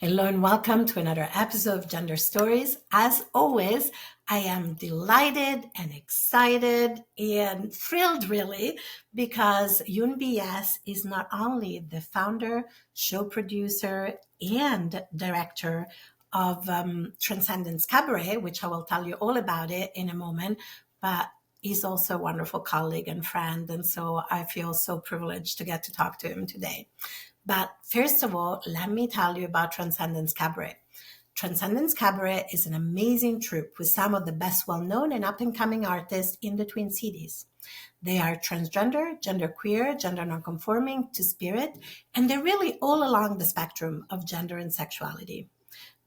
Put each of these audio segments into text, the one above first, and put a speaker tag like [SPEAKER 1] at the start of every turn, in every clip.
[SPEAKER 1] Hello and welcome to another episode of Gender Stories. As always, I am delighted and excited and thrilled really because Eun Bee Yes is not only the founder, show producer, and director of Transcendence Cabaret, which I will tell you all about it in a moment, but he's also a wonderful colleague and friend. And so I feel so privileged to get to talk to him today. But first of all, let me tell you about Transcendence Cabaret. Transcendence Cabaret is an amazing troupe with some of the best well-known and up-and-coming artists in the Twin Cities. They are transgender, genderqueer, gender non-conforming, two-spirit, and they're really all along the spectrum of gender and sexuality.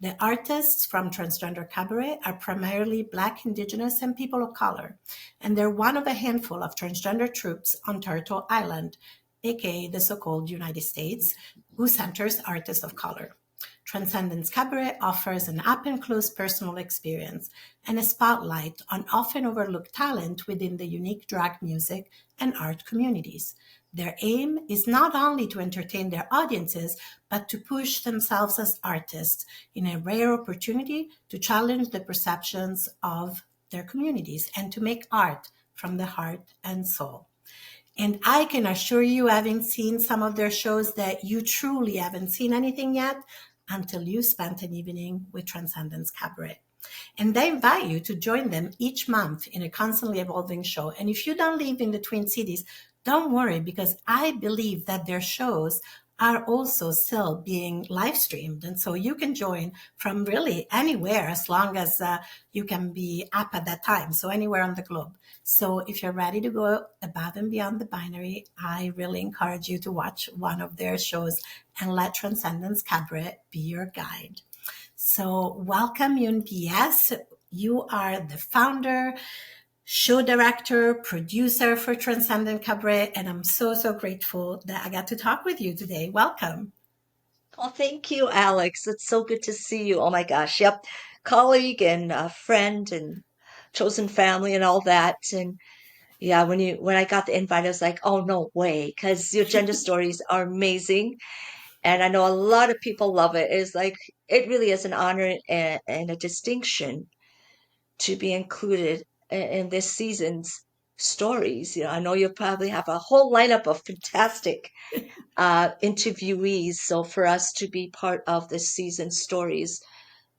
[SPEAKER 1] The artists from Transgender Cabaret are primarily Black, Indigenous, and people of color, and they're one of a handful of transgender troupes on Turtle Island, aka the so-called United States, who centers artists of color. Transcendence Cabaret offers an up-and-close personal experience and a spotlight on often overlooked talent within the unique drag music and art communities. Their aim is not only to entertain their audiences, but to push themselves as artists in a rare opportunity to challenge the perceptions of their communities and to make art from the heart and soul. And I can assure you, having seen some of their shows, that you truly haven't seen anything yet until you spent an evening with Transcendence Cabaret. And they invite you to join them each month in a constantly evolving show. And if you don't live in the Twin Cities, don't worry, because I believe that their shows are also still being live streamed. And so you can join from really anywhere as long as you can be up at that time. So anywhere on the globe. So if you're ready to go above and beyond the binary, I really encourage you to watch one of their shows and let Transcendence Cabaret be your guide. So welcome, Eun Bee Yes. You are the founder, show director, producer for Transcendent Cabaret, and I'm so grateful that I got to talk with you today. Welcome.
[SPEAKER 2] Oh, thank you, Alex. It's so good to see you. Oh my gosh. Yep. Colleague and friend and chosen family and all that. And yeah, when I got the invite, I was like, oh, no way, because your gender stories are amazing. And I know a lot of people love it. It's like, it really is an honor and a distinction to be included in this season's stories. I know you probably have a whole lineup of fantastic interviewees. So for us to be part of this season's stories,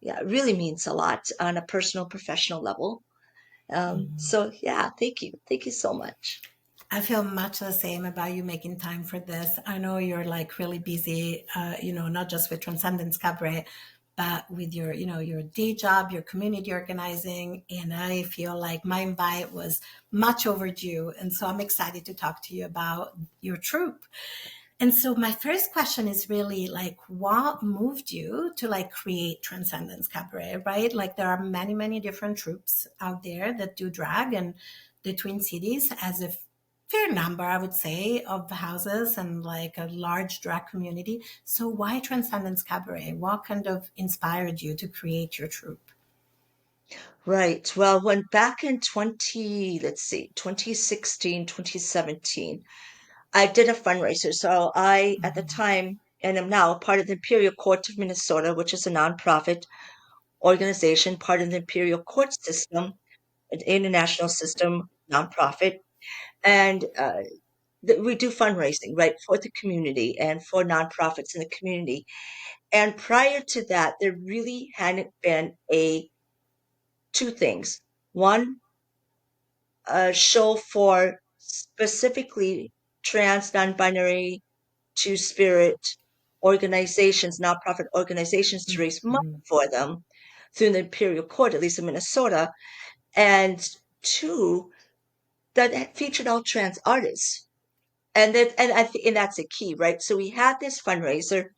[SPEAKER 2] yeah, it really means a lot on a personal, professional level. So yeah, thank you. Thank you so much.
[SPEAKER 1] I feel much the same about you making time for this. I know you're like really busy, not just with Transcendence Cabaret, but with your day job, your community organizing. And I feel like my invite was much overdue. And so I'm excited to talk to you about your troupe. And so my first question is really like, what moved you to like create Transcendence Cabaret, right? Like there are many troupes out there that do drag, and the Twin Cities as a fair number, I would say, of houses and like a large drag community. So why Transcendence Cabaret? What kind of inspired you to create your troupe?
[SPEAKER 2] Right. Well, when back in 2016, 2017, I did a fundraiser. So I, at the
[SPEAKER 1] Mhm.
[SPEAKER 2] time, and am now part of the Imperial Court of Minnesota, which is a nonprofit organization, part of the Imperial Court system, an international system nonprofit. And we do fundraising, right, for the community and for nonprofits in the community. And prior to that, there really hadn't been two things. One, a show for specifically trans, non-binary, two-spirit organizations, nonprofit organizations to raise money
[SPEAKER 1] Mhm.
[SPEAKER 2] for them through the Imperial Court, at least in Minnesota. And two, that featured all trans artists. And that's a key, right? So we had this fundraiser,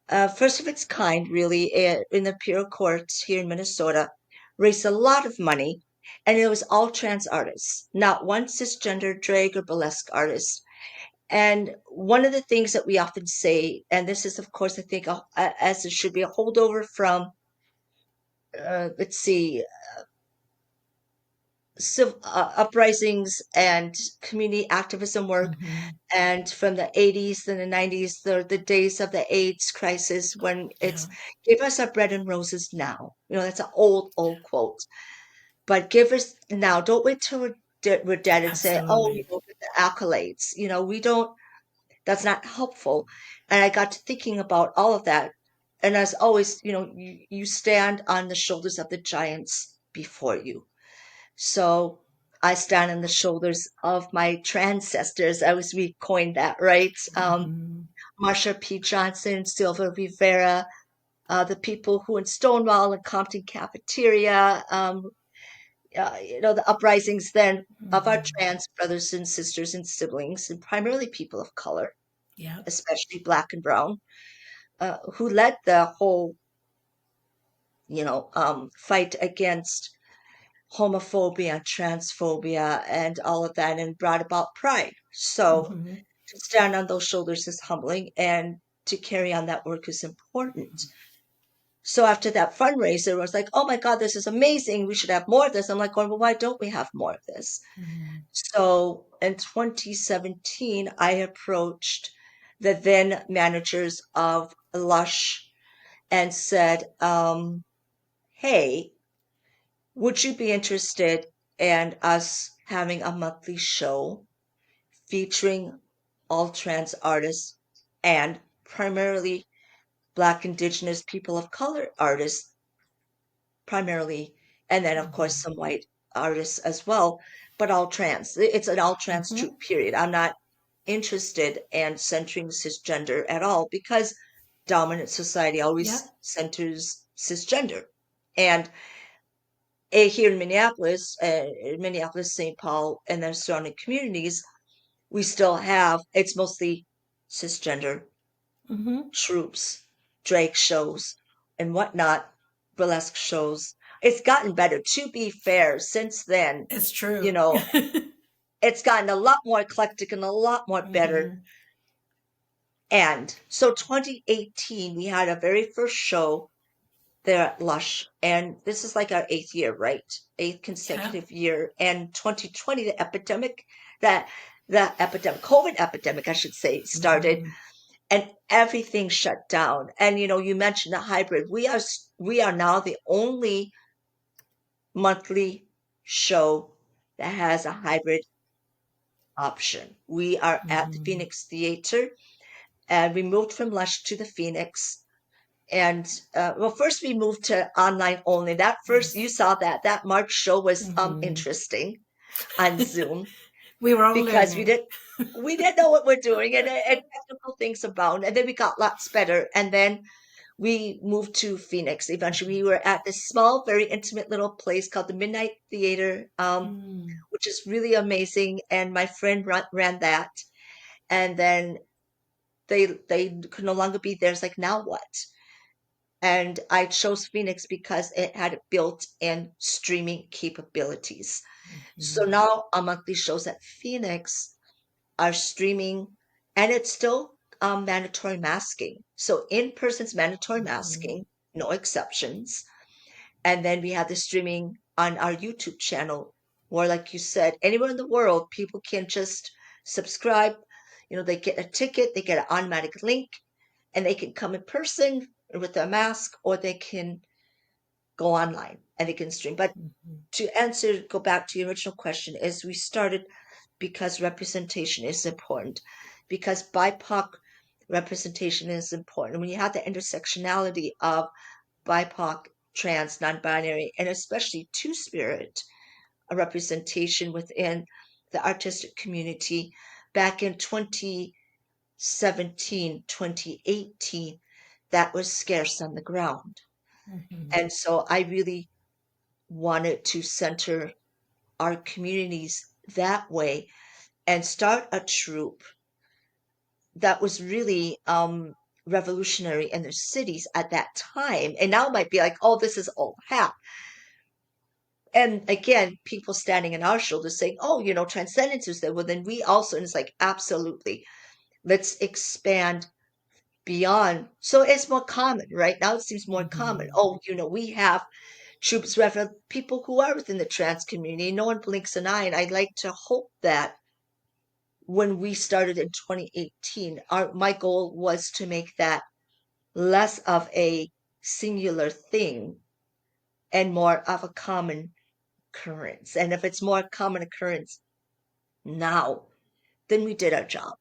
[SPEAKER 2] first of its kind, really, in the Imperial Courts here in Minnesota, raised a lot of money, and it was all trans artists, not one cisgender drag or burlesque artist. And one of the things that we often say, and this is, of course, I think, as it should be a holdover from, let's see, uprisings and community activism work,
[SPEAKER 1] Mm-hmm.
[SPEAKER 2] and from the 80s and the 90s, the days of the AIDS crisis, when
[SPEAKER 1] Yeah.
[SPEAKER 2] it's give us our bread and roses now. That's an old quote. But give us now. Don't wait till we're dead and say, oh,
[SPEAKER 1] Absolutely.
[SPEAKER 2] get the accolades. We don't, that's not helpful. And I got to thinking about all of that. And as always, you stand on the shoulders of the giants before you. So I stand on the shoulders of my transcestors, as we coined that, right?
[SPEAKER 1] Mm-hmm.
[SPEAKER 2] Marsha P. Johnson, Silva Rivera, the people who in Stonewall and Compton Cafeteria, the uprisings then of our
[SPEAKER 1] Mm-hmm.
[SPEAKER 2] trans brothers and sisters and siblings, and primarily people of color,
[SPEAKER 1] Yeah.
[SPEAKER 2] especially Black and Brown, who led the whole, fight against homophobia, transphobia, and all of that, and brought about pride. So
[SPEAKER 1] Mm-hmm.
[SPEAKER 2] to stand on those shoulders is humbling, and to carry on that work is important. So after that fundraiser, I was like, oh my God, this is amazing. We should have more of this. I'm like, going, well, why don't we have more of this?
[SPEAKER 1] Mm-hmm.
[SPEAKER 2] So in 2017, I approached the then managers of Lush and said, hey, would you be interested in us having a monthly show featuring all trans artists and primarily Black, Indigenous, people of color artists, primarily, and then, of course, some white artists as well, but all trans. It's an all trans
[SPEAKER 1] Mm-hmm.
[SPEAKER 2] troupe, period. I'm not interested in centering cisgender at all because dominant society
[SPEAKER 1] Yeah.
[SPEAKER 2] always centers cisgender. And here in Minneapolis, St. Paul, and their surrounding communities, we still have, it's mostly cisgender
[SPEAKER 1] Mm-hmm.
[SPEAKER 2] troupes, drag shows, and whatnot, burlesque shows. It's gotten better, to be fair, since then.
[SPEAKER 1] It's
[SPEAKER 2] You
[SPEAKER 1] true.
[SPEAKER 2] know, it's gotten a lot more eclectic and a lot more better.
[SPEAKER 1] Mm-hmm.
[SPEAKER 2] And so 2018, we had our very first show there at Lush. And this is like our eighth year, right? Eighth
[SPEAKER 1] Yeah.
[SPEAKER 2] consecutive year. And 2020, that the epidemic, COVID epidemic, I should say, started,
[SPEAKER 1] Mm-hmm.
[SPEAKER 2] and everything shut down. And you mentioned the hybrid. We are now the only monthly show that has a hybrid option. We are at the
[SPEAKER 1] Mm-hmm.
[SPEAKER 2] Phoenix Theater, and we moved from Lush to the Phoenix. And well, first we moved to online only. That first, you
[SPEAKER 1] Yes.
[SPEAKER 2] saw that March show was
[SPEAKER 1] Mm-hmm.
[SPEAKER 2] interesting on Zoom
[SPEAKER 1] We were all
[SPEAKER 2] because we
[SPEAKER 1] learning.
[SPEAKER 2] didn't we didn't know what we're doing, and technical things abound. And then we got lots better, and then we moved to Phoenix. Eventually, we were at this small, very intimate little place called the Midnight Theater,
[SPEAKER 1] Mm-hmm.
[SPEAKER 2] which is really amazing. And my friend ran that, and then they could no longer be there. It's like, now what? And I chose Phoenix because it had built-in streaming capabilities. So
[SPEAKER 1] Mm-hmm.
[SPEAKER 2] now our monthly shows at Phoenix are streaming, and it's still mandatory masking. So in person's mandatory
[SPEAKER 1] Mm-hmm.
[SPEAKER 2] masking, no exceptions. And then we have the streaming on our YouTube channel, where, like you said, anywhere in the world, people can just subscribe. They get a ticket, they get an automatic link, and they can come in person with a mask, or they can go online and they can stream. But
[SPEAKER 1] Mm-hmm.
[SPEAKER 2] go back to your original question, is we started because representation is important, because BIPOC representation is important. When you have the intersectionality of BIPOC, trans, non-binary, and especially two-spirit, a representation within the artistic community back in 2017, 2018, that was scarce on the ground.
[SPEAKER 1] Mm-hmm.
[SPEAKER 2] And so I really wanted to center our communities that way and start a troupe that was really revolutionary in their cities at that time. And now it might be like, oh, this is old hat. And again, people standing on our shoulders saying, oh, Transcendence is there. Well, then we also, and it's like, absolutely, let's expand beyond. So it's more common, right? Now it seems more common.
[SPEAKER 1] Mm-hmm.
[SPEAKER 2] Oh, we have troupes reference people who are within the trans community. No one blinks an eye. And I'd like to hope that when we started in 2018, my goal was to make that less of a singular thing and more of a common occurrence. And if it's more common occurrence now, then we did our job.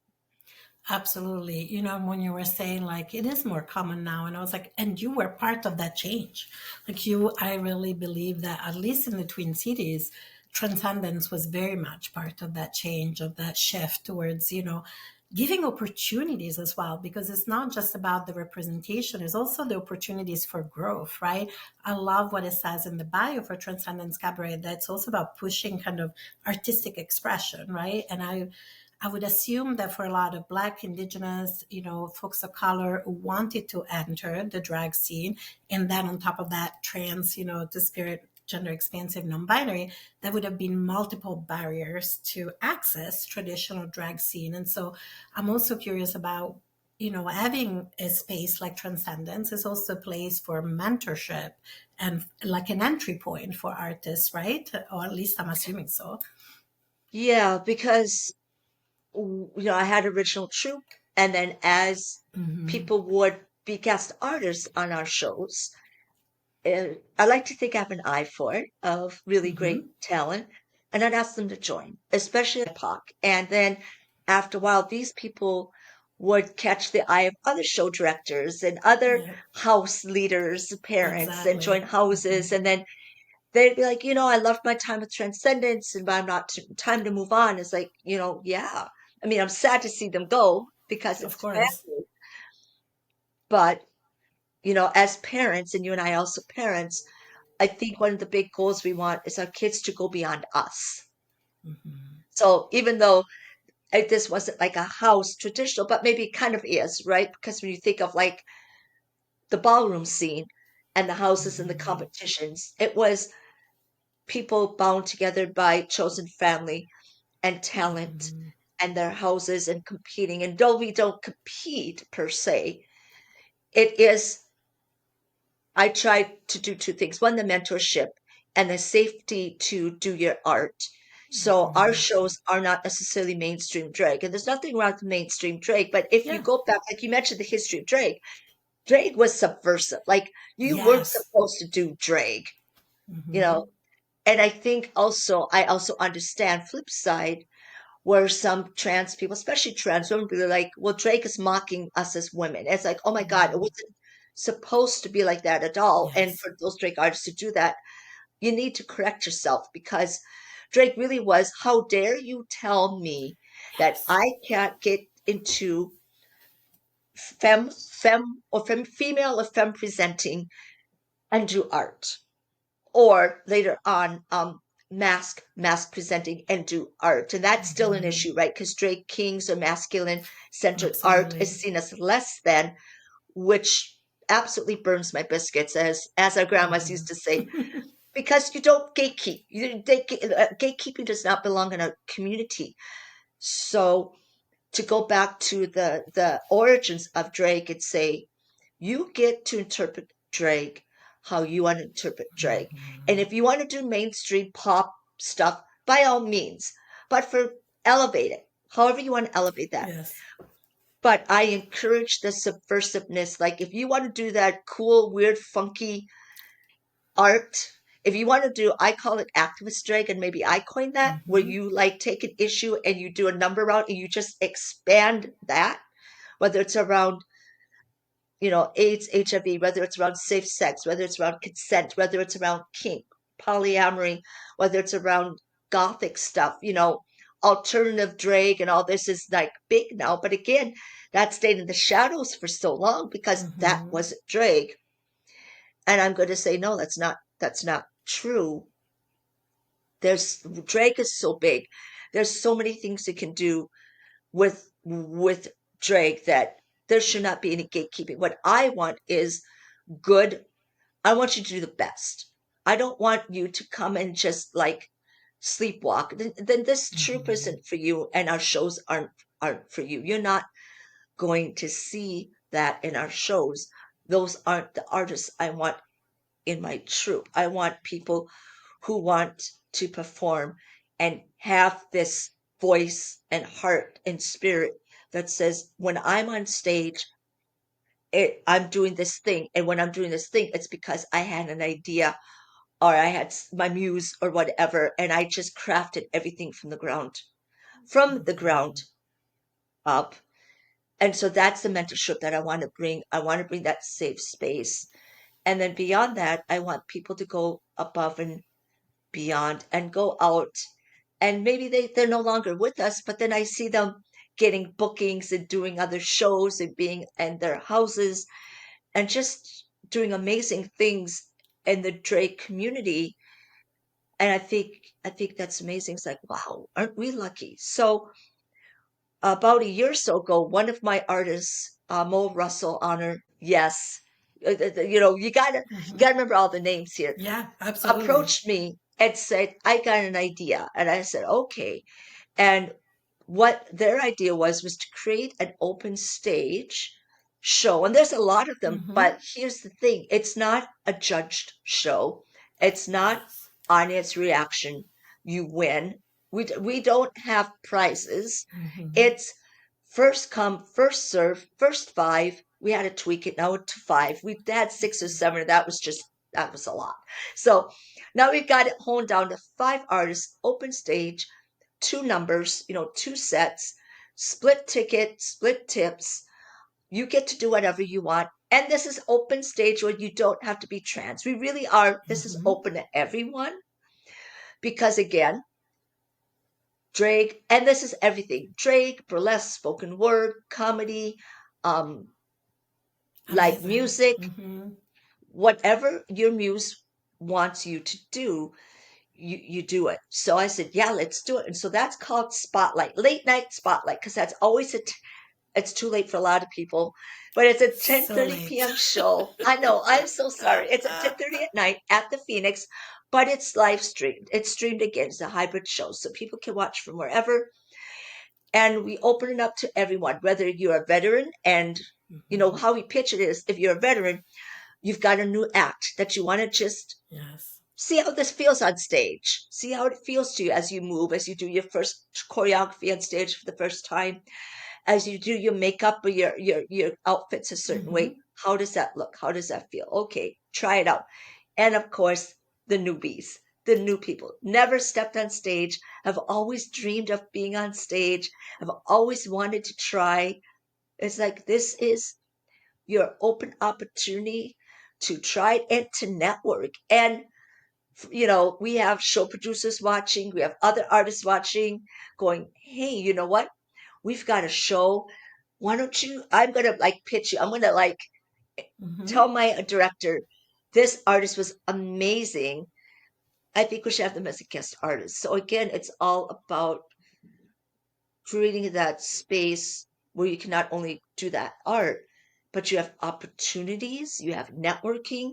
[SPEAKER 1] Absolutely. You know, when you were saying like it is more common now, and I was like, and you were part of that change. Like you, I really believe that at least in the Twin Cities, Transcendence was very much part of that change, of that shift towards, giving opportunities as well, because it's not just about the representation, it's also the opportunities for growth, right? I love what it says in the bio for Transcendence Cabaret, that's also about pushing kind of artistic expression, right? And I would assume that for a lot of Black, Indigenous, folks of color who wanted to enter the drag scene, and then on top of that, trans, two-spirit, gender expansive, non-binary, there would have been multiple barriers to access traditional drag scene. And so I'm also curious about, having a space like Transcendence is also a place for mentorship and like an entry point for artists, right? Or at least I'm assuming so.
[SPEAKER 2] Yeah, because I had original troupe, and then as
[SPEAKER 1] Hmm.
[SPEAKER 2] people would be guest artists on our shows, I like to think I have an eye for it of really great
[SPEAKER 1] Hmm.
[SPEAKER 2] talent, and I'd ask them to join, especially BI&POC. And then after a while, these people would catch the eye of other show directors and other
[SPEAKER 1] Yeah,
[SPEAKER 2] house leaders, parents, and join
[SPEAKER 1] exactly.
[SPEAKER 2] houses. And then they'd be like, I loved my time with Transcendence, and but I'm not time to move on. It's like, yeah. I mean, I'm sad to see them go because
[SPEAKER 1] Of
[SPEAKER 2] it's
[SPEAKER 1] course.
[SPEAKER 2] family, but as parents, and you and I also parents, I think one of the big goals we want is our kids to go beyond us.
[SPEAKER 1] Hmm.
[SPEAKER 2] So even though this wasn't like a house traditional, but maybe it kind of is, right? Because when you think of like the ballroom scene and the houses and the
[SPEAKER 1] Hmm.
[SPEAKER 2] competitions, it was people bound together by chosen family and talent
[SPEAKER 1] Hmm.
[SPEAKER 2] and their houses and competing. And though we don't compete per se, it is, I try to do two things. One, the mentorship and the safety to do your art. So our
[SPEAKER 1] Hmm.
[SPEAKER 2] shows are not necessarily mainstream drag. And there's nothing wrong with mainstream drag. But if you
[SPEAKER 1] Yeah.
[SPEAKER 2] go back, like you mentioned the history of drag was subversive. Like you weren't
[SPEAKER 1] Yes.
[SPEAKER 2] supposed to do drag, you know.
[SPEAKER 1] Hmm.
[SPEAKER 2] And I think also, I also understand flip side where some trans people, especially trans women, be like, well, Drake is mocking us as women. It's like, oh my God, it wasn't supposed to be like that at all. And
[SPEAKER 1] Yes.
[SPEAKER 2] for those Drake artists to do that, you need to correct yourself because Drake really was, how dare you tell me that
[SPEAKER 1] Yes.
[SPEAKER 2] I can't get into female or femme presenting and do art? Or later on, mask presenting and do art. And that's still an
[SPEAKER 1] Hmm.
[SPEAKER 2] issue, right? Because drag kings or masculine centered art
[SPEAKER 1] Absolutely.
[SPEAKER 2] is seen as less than, which absolutely burns my biscuits, as our grandmas used to say,
[SPEAKER 1] Hmm.
[SPEAKER 2] because you don't gatekeep. Gatekeeping does not belong in a community. So to go back to the origins of drag and say, you get to interpret drag how you want to interpret drag. And if you want to do mainstream pop stuff, by all means, but elevate it, however you want to elevate that.
[SPEAKER 1] Yes.
[SPEAKER 2] But I encourage the subversiveness. Like if you want to do that cool, weird, funky art, if you want to do, I call it activist drag, and maybe I coined that, where
[SPEAKER 1] Hmm.
[SPEAKER 2] you like take an issue and you do a number out and you just expand that, whether it's around AIDS, HIV, whether it's around safe sex, whether it's around consent, whether it's around kink, polyamory, whether it's around gothic stuff, alternative drag and all this is like big now. But again, that stayed in the shadows for so long because that
[SPEAKER 1] Hmm.
[SPEAKER 2] wasn't drag. And I'm going to say, no, that's not true. Drag is so big. There's so many things you can do with drag that there should not be any gatekeeping. What I want is good. I want you to do the best. I don't want you to come and just like sleepwalk. Then this troop
[SPEAKER 1] Hmm.
[SPEAKER 2] isn't for you, and our shows aren't for you. You're not going to see that in our shows. Those aren't the artists I want in my troupe. I want people who want to perform and have this voice and heart and spirit that says, when I'm on stage, I'm doing this thing. And when I'm doing this thing, it's because I had an idea or I had my muse or whatever. And I just crafted everything from the ground up. And so that's the mentorship that I want to bring. I want to bring that safe space. And then beyond that, I want people to go above and beyond and go out. And maybe they're no longer with us, but then I see them getting bookings and doing other shows and being in their houses and just doing amazing things in the Drake community. And I think that's amazing. It's like, wow, aren't we lucky? So about a year or so ago, one of my artists, Mo Russell Honor, yes, you gotta remember all the names here,
[SPEAKER 1] Yeah, absolutely.
[SPEAKER 2] approached me and said, I got an idea. And I said, okay. And what their idea was to create an open stage show. And there's a lot of them,
[SPEAKER 1] Mm-hmm.
[SPEAKER 2] but here's the thing. It's not a judged show. It's not
[SPEAKER 1] Yes.
[SPEAKER 2] audience reaction. You win. We don't have prizes.
[SPEAKER 1] Mm-hmm.
[SPEAKER 2] It's first come, first serve, first five. We had to tweak it now to five. We had 6 or 7, and that was a lot. So now we've got it honed down to 5 artists, open stage, 2 numbers, 2 sets, split ticket, split tips. You get to do whatever you want. And this is open stage where you don't have to be trans. We really are, this is
[SPEAKER 1] Mm-hmm.
[SPEAKER 2] open to everyone because again, Drake, and this is everything Drake, burlesque, spoken word, comedy, um, live
[SPEAKER 1] Amazing.
[SPEAKER 2] music,
[SPEAKER 1] Mm-hmm.
[SPEAKER 2] whatever your muse wants you to do, you do it. So I said, yeah, let's do it. And so that's called Spotlight, late night Spotlight, because that's always it's too late for a lot of people, but it's a
[SPEAKER 1] So
[SPEAKER 2] 10:30
[SPEAKER 1] late.
[SPEAKER 2] p.m. show. I know, I'm so sorry. It's at 10:30 at night at the Phoenix, but it's live streamed. It's streamed again. It's a hybrid show, so people can watch from wherever. And we open it up to everyone, whether you're a veteran and
[SPEAKER 1] Mm-hmm.
[SPEAKER 2] how we pitch it is if you're a veteran, you've got a new act that you want to just
[SPEAKER 1] Yes.
[SPEAKER 2] see how this feels on stage. See how it feels to you as you move, as you do your first choreography on stage for the first time, as you do your makeup or your outfits a certain
[SPEAKER 1] Mm-hmm.
[SPEAKER 2] way. How does that look? How does that feel? Okay, try it out. And of course, the newbies, the new people, never stepped on stage, have always dreamed of being on stage, have always wanted to try. It's like this is your open opportunity to try it and to network. And we have show producers watching, we have other artists watching, going, hey, you know what? We've got a show. Why don't you? I'm gonna like pitch you. I'm gonna like
[SPEAKER 1] Mm-hmm.
[SPEAKER 2] tell my director, this artist was amazing. I think we should have them as a guest artist. So again, it's all about creating that space where you can not only do that art, but you have opportunities, you have networking,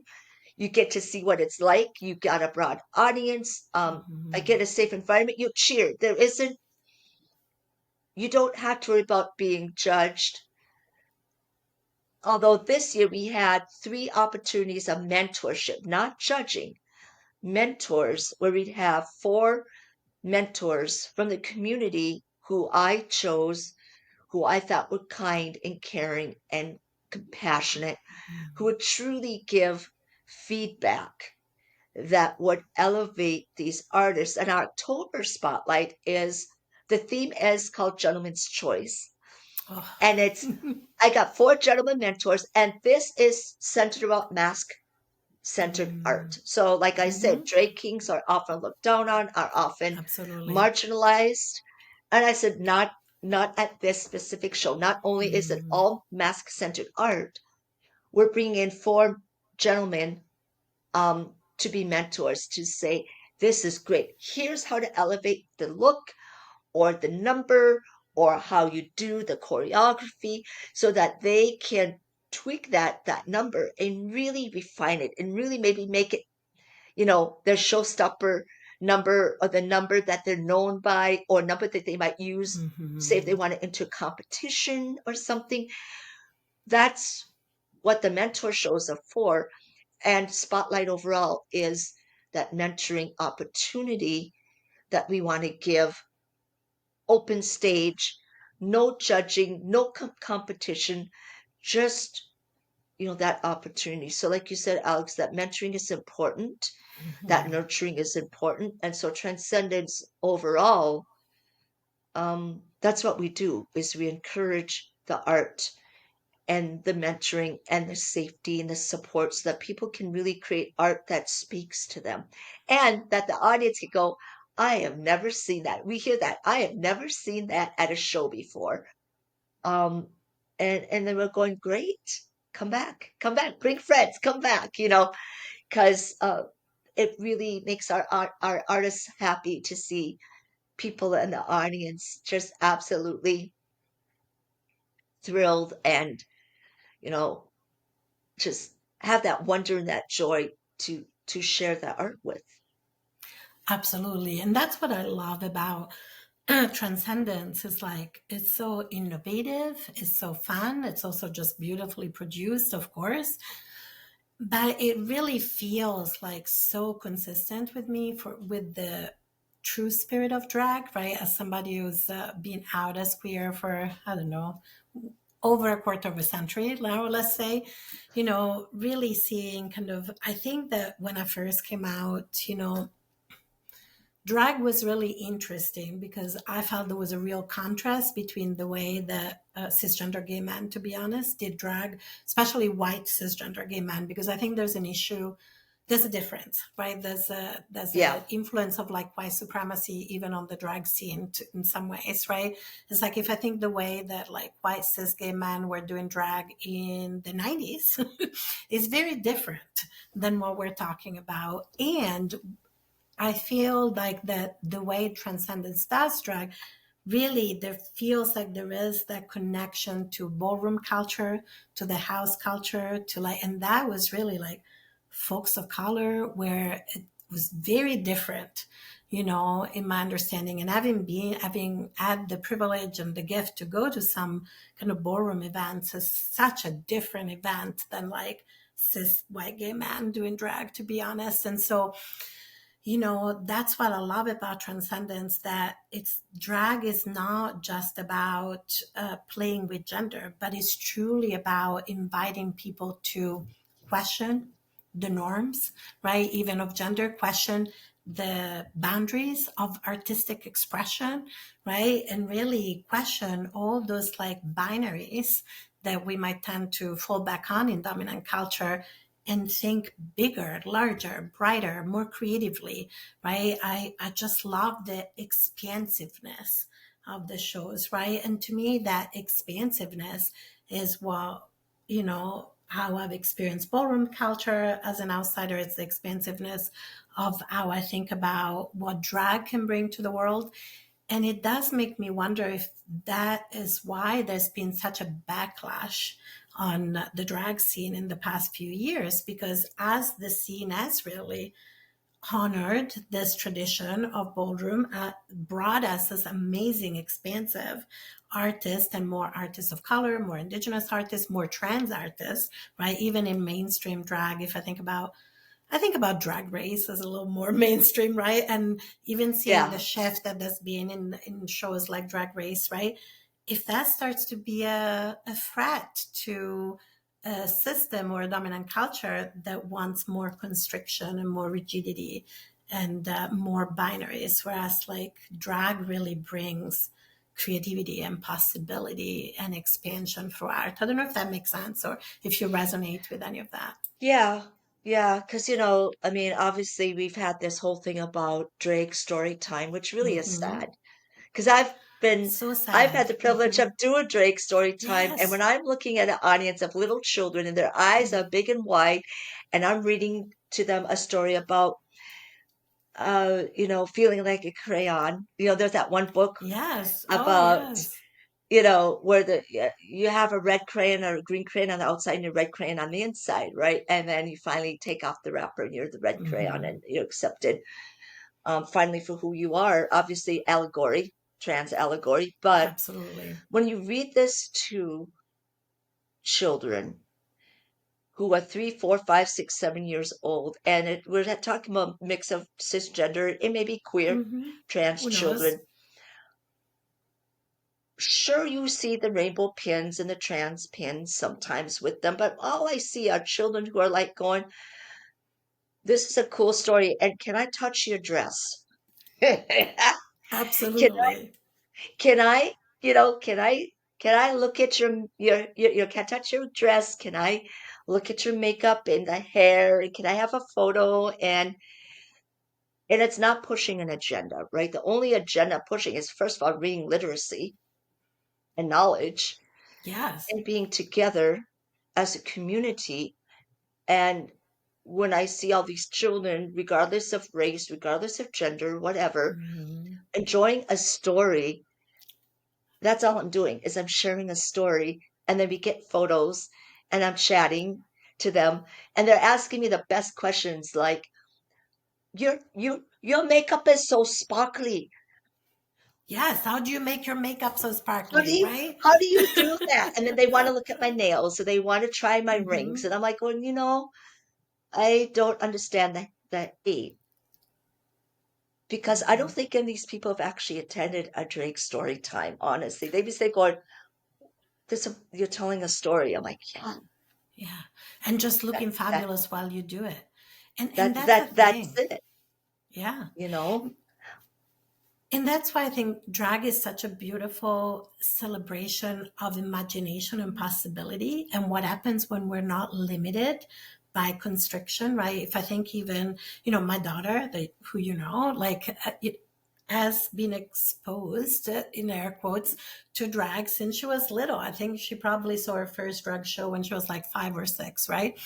[SPEAKER 2] you get to see what it's like. You got a broad audience. I
[SPEAKER 1] Mm-hmm.
[SPEAKER 2] get a safe environment. You cheer. There isn't. You don't have to worry about being judged. Although this year we had 3 opportunities of mentorship, not judging, mentors, where we'd have 4 mentors from the community who I chose, who I thought were kind and caring and compassionate, who would truly give feedback that would elevate these artists. And our October spotlight is the theme is called Gentleman's Choice.
[SPEAKER 1] Oh.
[SPEAKER 2] And I got 4 gentlemen mentors, and this is centered about mask centered art. So, like I
[SPEAKER 1] Mm-hmm.
[SPEAKER 2] said, drag kings are often looked down on, are often
[SPEAKER 1] Absolutely.
[SPEAKER 2] marginalized. And I said, not at this specific show. Not only is it
[SPEAKER 1] Mm-hmm.
[SPEAKER 2] all mask centered art, we're bringing in 4 gentlemen to be mentors to say, this is great. Here's how to elevate the look or the number or how you do the choreography so that they can tweak that number and really refine it and really maybe make it, their showstopper number or the number that they're known by or number that they might use, say if they
[SPEAKER 1] Mm-hmm.
[SPEAKER 2] want to enter a competition or something. That's what the mentor shows are for. And Spotlight overall is that mentoring opportunity that we want to give, open stage, no judging, no competition, just that opportunity. So like you said, Alex, that mentoring is important, that
[SPEAKER 1] Mhm.
[SPEAKER 2] nurturing is important. And so transcendence overall, that's what we do, is we encourage the art and the mentoring and the safety and the support so that people can really create art that speaks to them and that the audience can go, I have never seen that. We hear that. I have never seen that at a show before. Um, and then we're going, great, come back, bring friends, come back, because it really makes our artists happy to see people in the audience just absolutely thrilled and, you know, just have that wonder and that joy to share that art with.
[SPEAKER 1] Absolutely. And that's what I love about Transcendence. Is like it's so innovative, it's so fun, it's also just beautifully produced, of course, but it really feels like so consistent with me for with the true spirit of drag, right? As somebody who's been out as queer for, I don't know, over a quarter of a century now, let's say, really seeing kind of, I think that when I first came out, drag was really interesting because I felt there was a real contrast between the way that cisgender gay men, to be honest, did drag, especially white cisgender gay men, because I think there's an issue. There's a difference, right? There's a
[SPEAKER 2] Yeah,
[SPEAKER 1] influence of like white supremacy even on the drag scene in some ways, right? It's like if I think the way that like white cis gay men were doing drag in the 90s is very different than what we're talking about. And I feel like that the way Transcendence does drag, really there feels like there is that connection to ballroom culture, to the house culture, to like, and that was really like folks of color, where it was very different, in my understanding. And having had the privilege and the gift to go to some kind of ballroom events is such a different event than like cis white gay man doing drag, to be honest. And so that's what I love about Transcendence, that it's drag is not just about playing with gender, but it's truly about inviting people to question the norms, right? Even of gender, question the boundaries of artistic expression, right? And really question all those like binaries that we might tend to fall back on in dominant culture, and think bigger, larger, brighter, more creatively, right? I just love the expansiveness of the shows, right? And to me, that expansiveness is what, how I've experienced ballroom culture as an outsider. It's the expansiveness of how I think about what drag can bring to the world. And it does make me wonder if that is why there's been such a backlash on the drag scene in the past few years, because as the scene has really honored this tradition of ballroom, brought us this amazing, expansive artists, and more artists of color, more indigenous artists, more trans artists, right? Even in mainstream drag, if I think about Drag Race as a little more mainstream, right? And even seeing the
[SPEAKER 2] yeah,
[SPEAKER 1] shift that there's been in shows like Drag Race, right? If that starts to be a threat to a system or a dominant culture that wants more constriction and more rigidity and more binaries, whereas like drag really brings creativity and possibility and expansion for art. I don't know if that makes sense or if you resonate with any of that.
[SPEAKER 2] yeah, yeah. Because, I mean, obviously we've had this whole thing about Drake's story time, which really is
[SPEAKER 1] Hmm.
[SPEAKER 2] sad. Because
[SPEAKER 1] So
[SPEAKER 2] I've had
[SPEAKER 1] sad.
[SPEAKER 2] the privilege of doing Drake story time, and when
[SPEAKER 1] Yes.
[SPEAKER 2] I'm looking at an audience of little children and their eyes are big and wide, and I'm reading to them a story about, feeling like a crayon. There's that one book
[SPEAKER 1] Yes. Oh,
[SPEAKER 2] about,
[SPEAKER 1] yes.
[SPEAKER 2] where you have a red crayon or a green crayon on the outside and a red crayon on the inside, right? And then you finally take off the wrapper and you're the red crayon
[SPEAKER 1] Hmm.
[SPEAKER 2] and you're accepted, finally for who you are. Obviously, allegory, trans allegory. But
[SPEAKER 1] Absolutely.
[SPEAKER 2] when you read this to children, who are 3, 4, 5, 6, 7 years old, and we're talking about a mix of cisgender, it may be queer,
[SPEAKER 1] Mm-hmm.
[SPEAKER 2] trans
[SPEAKER 1] Who knows?
[SPEAKER 2] children. Sure, you see the rainbow pins and the trans pins sometimes with them, but all I see are children who are like going, "This is a cool story, and can I touch your dress? Can
[SPEAKER 1] Absolutely.
[SPEAKER 2] can I, can I look at can I touch your dress? Can I look at your makeup and the hair? Can I have a photo?" And it's not pushing an agenda, right? The only agenda pushing is, first of all, reading literacy and knowledge
[SPEAKER 1] Yes.
[SPEAKER 2] and being together as a community. And when I see all these children, regardless of race, regardless of gender, whatever,
[SPEAKER 1] Mm-hmm.
[SPEAKER 2] enjoying a story, that's all I'm doing is I'm sharing a story. And then we get photos and I'm chatting to them and they're asking me the best questions like, your makeup is so sparkly.
[SPEAKER 1] Yes. How do you make your makeup so
[SPEAKER 2] How do
[SPEAKER 1] sparkly,
[SPEAKER 2] you
[SPEAKER 1] right?
[SPEAKER 2] how do you do that? And then they want to look at my nails, so they want to try my rings.
[SPEAKER 1] Mm-hmm.
[SPEAKER 2] And I'm like, well, I don't understand that aid because I don't
[SPEAKER 1] Mm-hmm.
[SPEAKER 2] think any of these people have actually attended a Drake story time, honestly. They just they going, you're telling a story. I'm like, yeah,
[SPEAKER 1] Yeah. And just
[SPEAKER 2] that
[SPEAKER 1] looking
[SPEAKER 2] that
[SPEAKER 1] fabulous while you do it. And
[SPEAKER 2] that
[SPEAKER 1] that's the
[SPEAKER 2] that that's
[SPEAKER 1] thing.
[SPEAKER 2] it,
[SPEAKER 1] Yeah.
[SPEAKER 2] you know?
[SPEAKER 1] And that's why I think drag is such a beautiful celebration of imagination and possibility and what happens when we're not limited by constriction, right? If I think even, my daughter, who, it has been exposed, in air quotes, to drag since she was little. I think she probably saw her first drag show when she was like 5 or 6, right?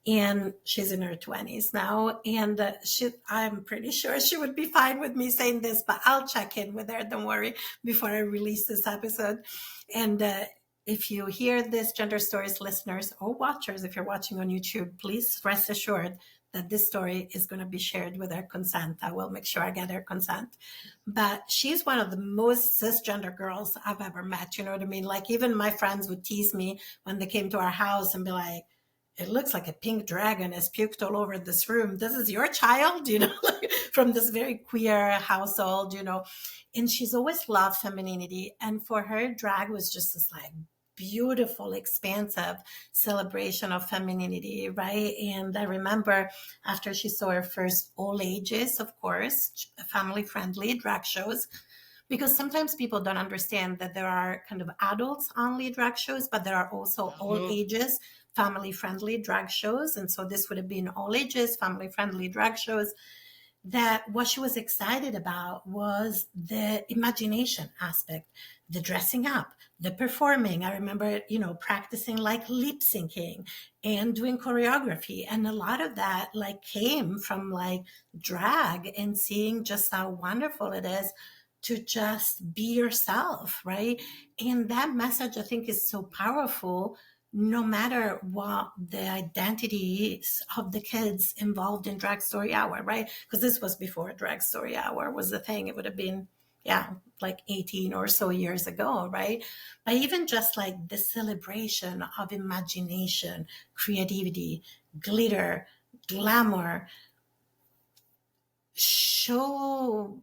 [SPEAKER 1] And she's in her 20s now, and I'm pretty sure she would be fine with me saying this, but I'll check in with her, don't worry, before I release this episode. And if you hear this, Gender Stories listeners or watchers, if you're watching on YouTube, please rest assured that this story is going to be shared with her consent. I will make sure I get her consent. But she's one of the most cisgender girls I've ever met. You know what I mean? Like, even my friends would tease me when they came to our house and be like, "It looks like a pink dragon has puked all over this room. This is your child," like, from this very queer household. And she's always loved femininity. And for her, drag was just this like beautiful, expansive celebration of femininity, right? And I remember after she saw her first all ages, of course, family friendly drag shows, because sometimes people don't understand that there are kind of adults only drag shows, but there are also all
[SPEAKER 2] Mhm.
[SPEAKER 1] ages family friendly drag shows. And so this would have been all ages family friendly drag shows. That what she was excited about was the imagination aspect, the dressing up, the performing. I remember, practicing like lip syncing and doing choreography. And a lot of that like came from like drag and seeing just how wonderful it is to just be yourself, right? And that message I think is so powerful no matter what the identities of the kids involved in Drag Story Hour, right? Because this was before Drag Story Hour was the thing. It would have been, yeah, like 18 or so years ago, right? But even just like the celebration of imagination, creativity, glitter, glamour, show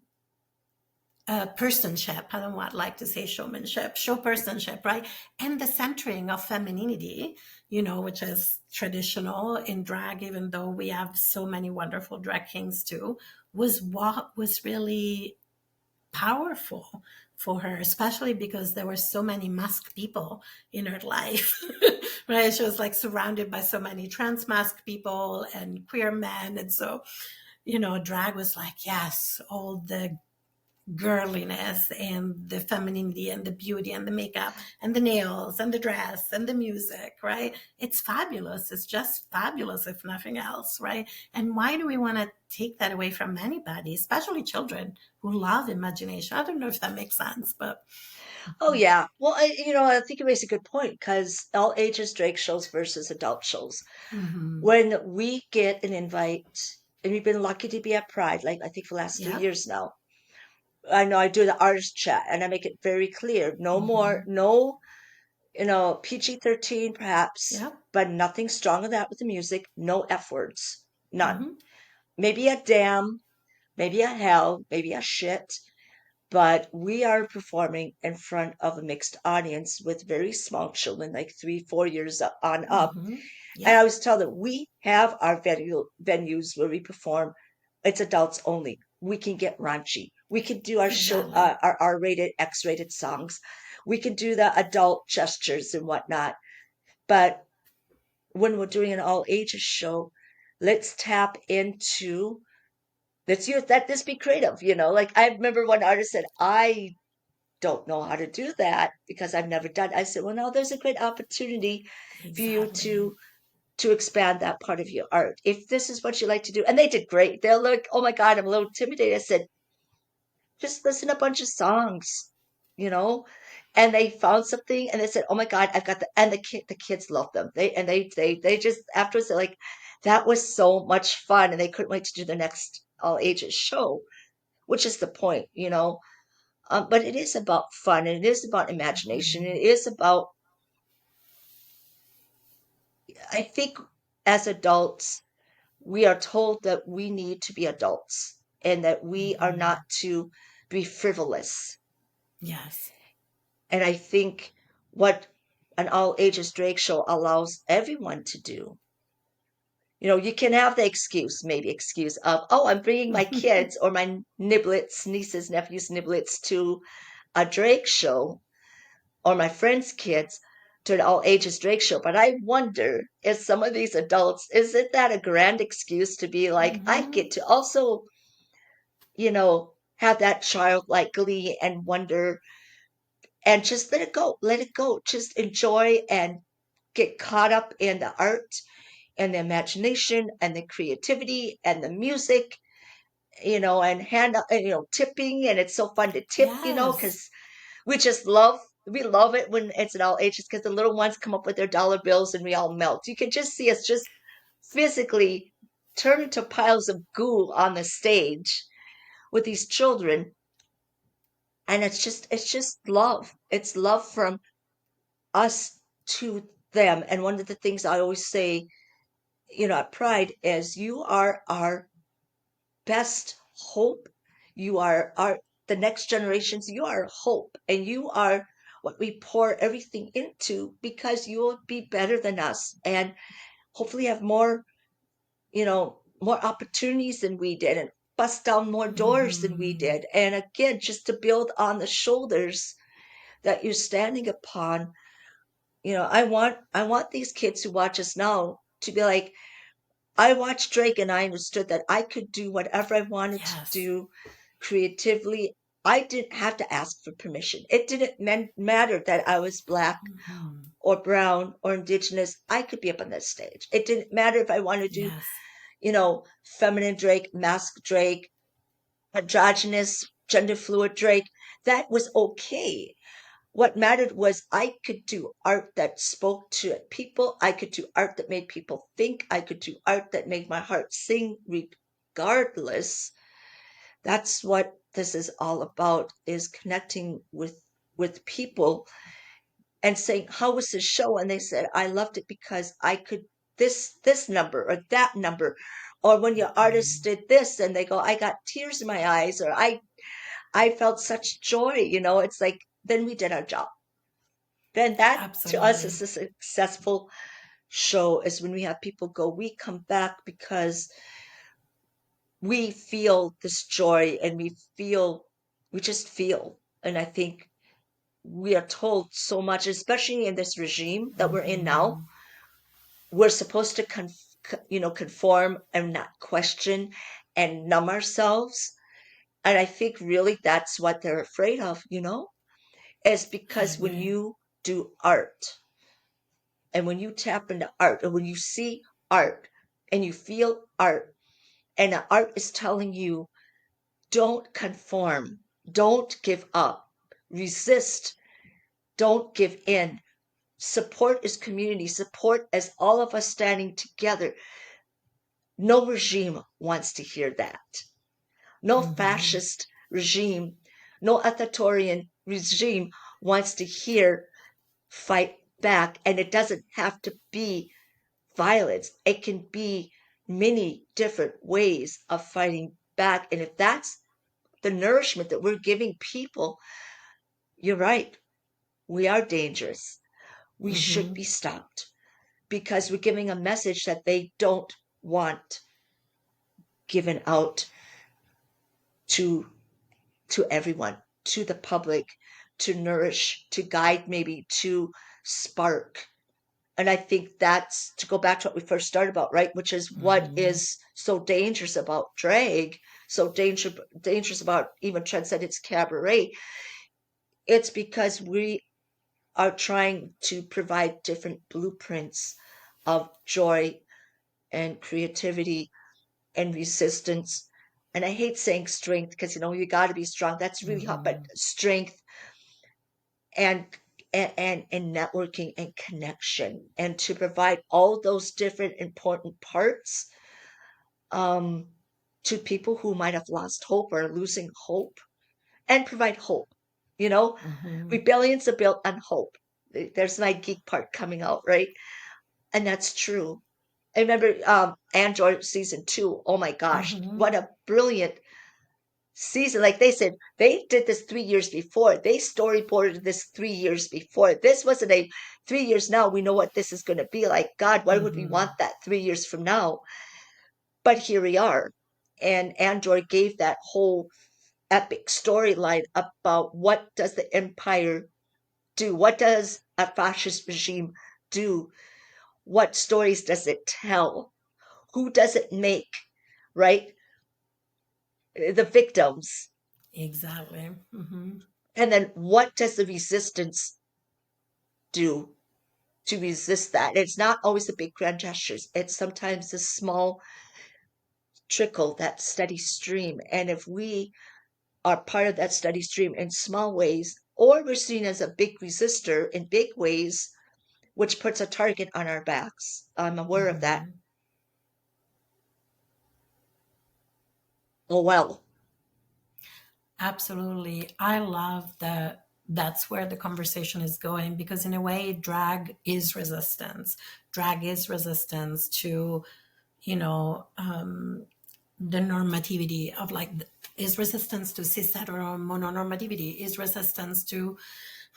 [SPEAKER 1] personship. I don't want like to say showmanship, show personship, right? And the centering of femininity, which is traditional in drag, even though we have so many wonderful drag kings too, was what was really powerful for her, especially because there were so many masked people in her life, right? She was like surrounded by so many trans masked people and queer men. And so, drag was like, yes, all the girliness and the femininity and the beauty and the makeup and the nails and the dress and the music, right? It's fabulous. It's just fabulous, if nothing else, right? And why do we want to take that away from anybody, especially children who love imagination? I don't know if that makes sense, but
[SPEAKER 2] Oh yeah. Well, I think you raise a good point because all ages Drake shows versus adult shows.
[SPEAKER 1] mm-hmm.
[SPEAKER 2] When we get an invite, and we've been lucky to be at Pride, like I think for the last three
[SPEAKER 1] Yep.
[SPEAKER 2] years now. I know I do the artist chat and I make it very clear. No more,
[SPEAKER 1] Mm-hmm.
[SPEAKER 2] no PG-13 perhaps,
[SPEAKER 1] Yep.
[SPEAKER 2] but nothing stronger than that with the music. No F words, none.
[SPEAKER 1] Mm-hmm.
[SPEAKER 2] Maybe a damn, maybe a hell, maybe a shit, but we are performing in front of a mixed audience with very small children, like 3, 4 years on up.
[SPEAKER 1] Mm-hmm.
[SPEAKER 2] And I
[SPEAKER 1] Yep.
[SPEAKER 2] always tell them we have our venues where we perform. It's adults only. We can get raunchy. We can do our show,
[SPEAKER 1] Exactly.
[SPEAKER 2] our R-rated, X-rated songs. We can do the adult gestures and whatnot. But when we're doing an all ages show, let's tap into let's use that this be creative. Like I remember one artist said, I don't know how to do that because I've never done. I said, well, no, there's a great opportunity for you
[SPEAKER 1] Exactly.
[SPEAKER 2] to expand that part of your art. If this is what you like to do, and they did great. They're like, oh my God, I'm a little intimidated. I said, just listen to a bunch of songs, you know, and they found something, and they said, "Oh my God, I've got the," and the kids love them. They just afterwards they're like, "That was so much fun," and they couldn't wait to do the next all ages show, which is the point. But it is about fun, and it is about imagination.
[SPEAKER 1] Agree.
[SPEAKER 2] It is about, I think, as adults, we are told that we need to be adults and that we are
[SPEAKER 1] Mm-hmm.
[SPEAKER 2] not to be frivolous.
[SPEAKER 1] Yes.
[SPEAKER 2] And I think what an all ages Drake show allows everyone to do. You can have the maybe excuse of, oh, I'm bringing my kids or my niblets, nieces, nephews, niblets to a Drake show, or my friends' kids to an all ages Drake show. But I wonder if some of these adults, isn't that a grand excuse to be like, I
[SPEAKER 1] Mm-hmm.
[SPEAKER 2] get to also, have that childlike glee and wonder and just let it go, just enjoy and get caught up in the art and the imagination and the creativity and the music, and tipping. And it's so fun to tip,
[SPEAKER 1] Yes.
[SPEAKER 2] because we love it when it's at all ages because the little ones come up with their dollar bills and we all melt. You can just see us just physically turn into piles of goo on the stage with these children. And it's just love. It's love from us to them. And one of the things I always say, at Pride is you are our best hope. You are the next generations. You are hope, and you are what we pour everything into because you will be better than us and hopefully have more opportunities than we did and bust down more doors than we
[SPEAKER 1] Mm-hmm.
[SPEAKER 2] did. And again, just to build on the shoulders that you're standing upon. I want these kids who watch us now to be like, I watched Drake and I understood that I could do whatever I wanted to
[SPEAKER 1] Yes.
[SPEAKER 2] do creatively. I didn't have to ask for permission. It didn't matter that I was black
[SPEAKER 1] Mm-hmm.
[SPEAKER 2] or brown or indigenous. I could be up on that stage. It didn't matter if I wanted to do,
[SPEAKER 1] Yes.
[SPEAKER 2] feminine Drake, mask Drake, androgynous, gender fluid Drake. That was okay. What mattered was I could do art that spoke to people. I could do art that made people think. I could do art that made my heart sing regardless. That's what this is all about, is connecting with people and saying, how was the show? And they said, I loved it because I could this number or that number. Or when your artist
[SPEAKER 1] Mm-hmm.
[SPEAKER 2] did this and they go, I got tears in my eyes, or I felt such joy. It's like, then we did our job. Then that to us is
[SPEAKER 1] Absolutely.
[SPEAKER 2] a successful show, is when we have people go, we come back because we feel this joy and we just feel. And I think we are told so much, especially in this regime that we're in now.
[SPEAKER 1] Mm-hmm.
[SPEAKER 2] We're supposed to conform and not question and numb ourselves. And I think really that's what they're afraid of, is
[SPEAKER 1] I
[SPEAKER 2] because when
[SPEAKER 1] agree.
[SPEAKER 2] you do art, and when you tap into art, or when you see art and you feel art, and the art is telling you, don't conform, don't give up, resist, don't give in. Support is community, support as all of us standing together. No regime wants to hear that. No
[SPEAKER 1] Mm-hmm.
[SPEAKER 2] fascist regime, no authoritarian regime wants to hear fight back. And it doesn't have to be violence. It can be many different ways of fighting back. And if that's the nourishment that we're giving people, you're right. We are dangerous. We should
[SPEAKER 1] Mm-hmm.
[SPEAKER 2] be stopped because we're giving a message that they don't want given out to everyone, to the public, to nourish, to guide, maybe to spark. And I think that's to go back to what we first started about, right? Which is what
[SPEAKER 1] Mm-hmm.
[SPEAKER 2] is so dangerous about drag, so dangerous about even Transcendence Cabaret. It's because we are trying to provide different blueprints of joy and creativity and resistance. And I hate saying strength because, you got to be strong. That's really hard, but
[SPEAKER 1] Mm-hmm.
[SPEAKER 2] strength and and networking and connection, and to provide all those different important parts um, to people who might have lost hope or are losing hope, and provide hope. You know,
[SPEAKER 1] Mm-hmm.
[SPEAKER 2] rebellions are built on hope. There's my geek part coming out, right? And that's true. I remember Android season 2. Oh my gosh,
[SPEAKER 1] Mm-hmm.
[SPEAKER 2] what a brilliant season. Like they said, they did this 3 years before. They storyboarded this 3 years before. This wasn't a 3 years now. We know what this is going to be like. God, why would we
[SPEAKER 1] Mm-hmm.
[SPEAKER 2] want that 3 years from now? But here we are. And Android gave that whole epic storyline about what does the empire do? What does a fascist regime do? What stories does it tell? Who does it make? Right? The victims.
[SPEAKER 1] Exactly. Mm-hmm.
[SPEAKER 2] And then what does the resistance do to resist that? And it's not always the big grand gestures. It's sometimes a small trickle, that steady stream. And if we are part of that steady stream in small ways, or we're seen as a big resistor in big ways, which puts a target on our backs. I'm aware of that.
[SPEAKER 1] Mm-hmm.
[SPEAKER 2] Oh, well.
[SPEAKER 1] Absolutely. I love that that's where the conversation is going because in a way drag is resistance. Drag is resistance to, you know, the normativity of like is resistance to cis hetero mononormativity, is resistance to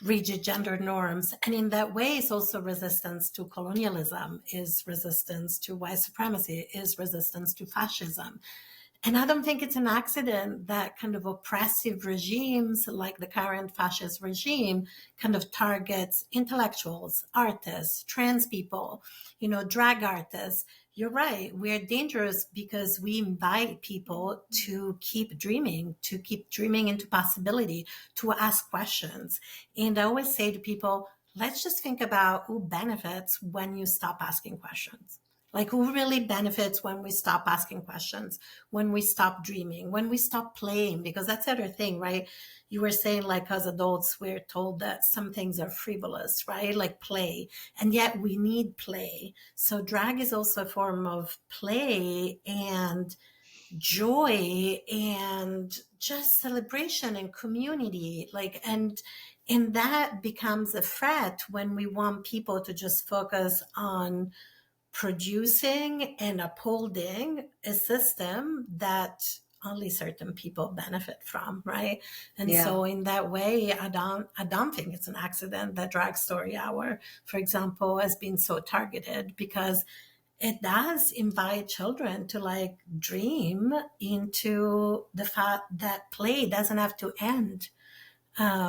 [SPEAKER 1] rigid gender norms, and in that way it's also resistance to colonialism, is resistance to white supremacy, is resistance to fascism. And I don't think it's an accident that kind of oppressive regimes like the current fascist regime kind of targets intellectuals, artists, trans people, drag artists. You're right. We're dangerous because we invite people to keep dreaming into possibility, to ask questions. And I always say to people, let's just think about who benefits when you stop asking questions. Like, who really benefits when we stop asking questions, when we stop dreaming, when we stop playing? Because that's the other thing, right? You were saying, like, as adults, we're told that some things are frivolous, right? Like play. And yet we need play. So drag is also a form of play and joy and just celebration and community. And that becomes a threat when we want people to just focus on producing and upholding a system that only certain people benefit from, right? And
[SPEAKER 2] Yeah.
[SPEAKER 1] so in that way, I don't think it's an accident that Drag Story Hour, for example, has been so targeted, because it does invite children to like dream into the fact that play doesn't have to end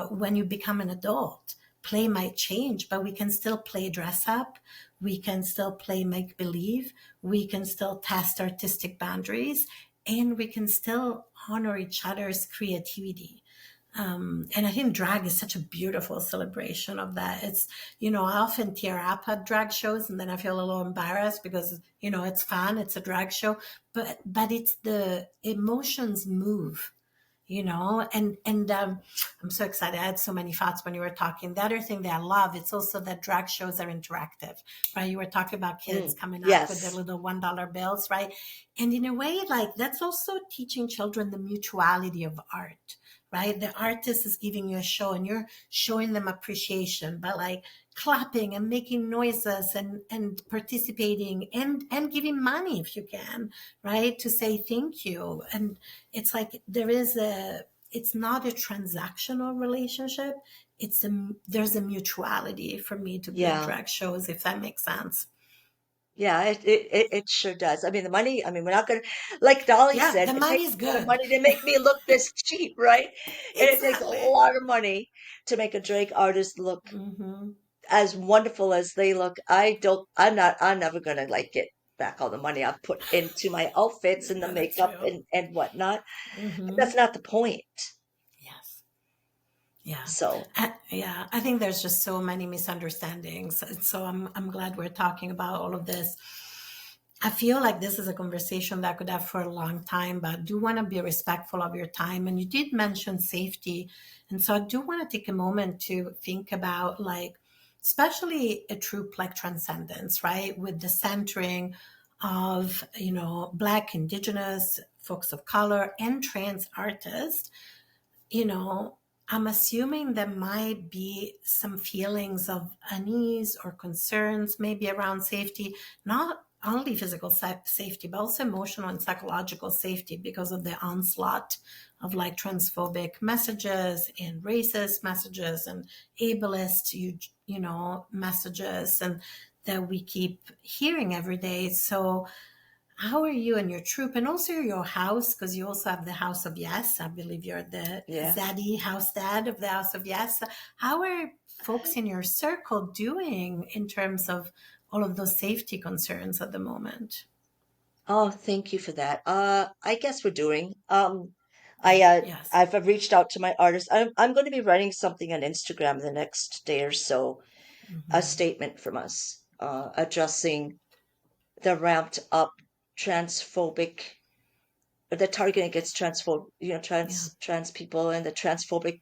[SPEAKER 1] when you become an adult. Play might change, but we can still play dress up. We can still play make believe. We can still test artistic boundaries, and we can still honor each other's creativity. And I think drag is such a beautiful celebration of that. I often tear up at drag shows and then I feel a little embarrassed because, it's fun. It's a drag show, but it's the emotions move, and I'm so excited. I had so many thoughts when you were talking. The other thing that I love, it's also that drag shows are interactive, right? You were talking about kids coming up with their
[SPEAKER 2] Yes.
[SPEAKER 1] little $1 bills, right? And in a way, like, that's also teaching children the mutuality of art, right? The artist is giving you a show and you're showing them appreciation, but like clapping and making noises and participating and giving money if you can, right? To say thank you. And it's like it's not a transactional relationship. There's a mutuality for me to be at
[SPEAKER 2] Yeah.
[SPEAKER 1] drag shows, if that makes sense.
[SPEAKER 2] Yeah, it sure does. I mean, the money, I mean, we're not gonna, like Dolly
[SPEAKER 1] Yeah,
[SPEAKER 2] said,
[SPEAKER 1] the
[SPEAKER 2] it takes
[SPEAKER 1] money's
[SPEAKER 2] a lot of
[SPEAKER 1] good.
[SPEAKER 2] money to make me look this cheap, right? And it takes a
[SPEAKER 1] Exactly.
[SPEAKER 2] lot of money to make a drag artist look
[SPEAKER 1] Hmm.
[SPEAKER 2] as wonderful as they look. I'm never gonna like get back all the money I've put into my outfits and the
[SPEAKER 1] That's
[SPEAKER 2] makeup
[SPEAKER 1] true.
[SPEAKER 2] and whatnot. But
[SPEAKER 1] Hmm.
[SPEAKER 2] that's not the point.
[SPEAKER 1] Yes. Yeah.
[SPEAKER 2] So,
[SPEAKER 1] Yeah. I think there's just so many misunderstandings. So I'm glad we're talking about all of this. I feel like this is a conversation that I could have for a long time, but I do want to be respectful of your time. And you did mention safety. And so I do want to take a moment to think about, like, especially a troupe like Transcendence, right? With the centering of, Black, Indigenous, folks of color, and trans artists. you know, I'm assuming there might be some feelings of unease or concerns, maybe around safety, not only physical safety, but also emotional and psychological safety because of the onslaught of like transphobic messages and racist messages and ableist, messages and that we keep hearing every day. So how are you and your troupe and also your house? Because you also have the House of Yes. I believe you're the
[SPEAKER 2] yeah.
[SPEAKER 1] Zaddy house dad of the House of Yes. How are folks in your circle doing in terms of all of those safety concerns at the moment?
[SPEAKER 2] Oh, thank you for that. I guess we're doing.
[SPEAKER 1] Yes.
[SPEAKER 2] I've reached out to my artists. I'm going to be writing something on Instagram the next day or so, a
[SPEAKER 1] Hmm.
[SPEAKER 2] statement from us, addressing the ramped up transphobic, the targeting against
[SPEAKER 1] Yeah.
[SPEAKER 2] trans people and the transphobic,